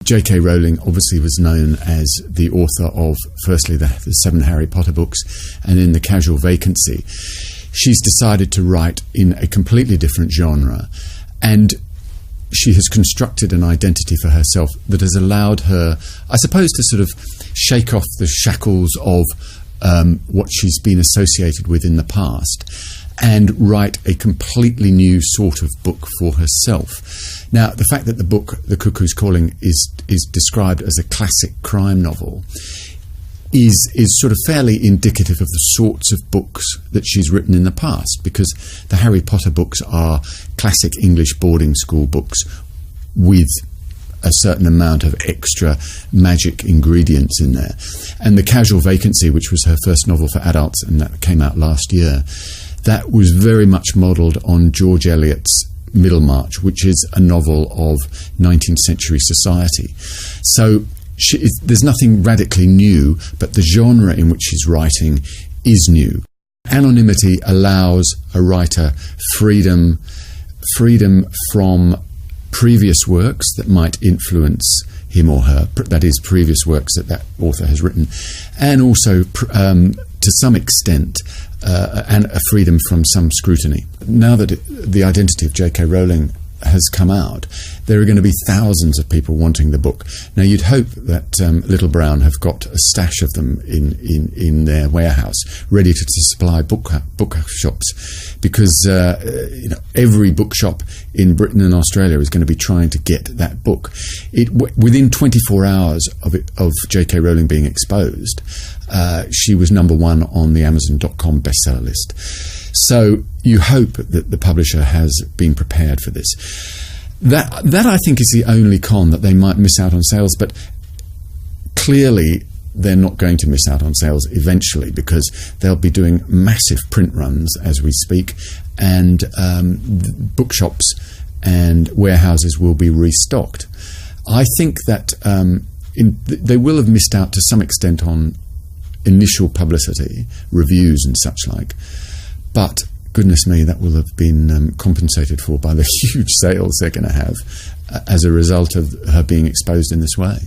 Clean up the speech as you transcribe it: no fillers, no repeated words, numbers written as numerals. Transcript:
J.K. Rowling obviously was known as the author of, firstly, the 7 Harry Potter books, and then The Casual Vacancy. She's decided to write in a completely different genre, and she has constructed an identity for herself that has allowed her, I suppose, to sort of shake off the shackles of what she's been associated with in the past and write a completely new sort of book for herself. Now, the fact that the book, The Cuckoo's Calling, is described as a classic crime novel is sort of fairly indicative of the sorts of books that she's written in the past, because the Harry Potter books are classic English boarding school books with a certain amount of extra magic ingredients in there. And The Casual Vacancy, which was her first novel for adults, and that came out last year, that was very much modelled on George Eliot's Middlemarch, which is a novel of 19th century society. So there's nothing radically new, but the genre in which she's writing is new. Anonymity allows a writer freedom from previous works that might influence him or her, that is, previous works that author has written, and also to some extent and a freedom from some scrutiny. Now that the identity of J.K. Rowling has come out, there are going to be thousands of people wanting the book. Now, you'd hope that Little Brown have got a stash of them in their warehouse, ready to supply bookshops, because every bookshop in Britain and Australia is going to be trying to get that book. Within 24 hours of J.K. Rowling being exposed, she was #1 on the Amazon.com bestseller list. So you hope that the publisher has been prepared for this. That I think is the only con, that they might miss out on sales, but clearly they're not going to miss out on sales eventually, because they'll be doing massive print runs as we speak, and bookshops and warehouses will be restocked. I think that they will have missed out to some extent on initial publicity, reviews and such like, but goodness me, that will have been compensated for by the huge sales they're going to have as a result of her being exposed in this way.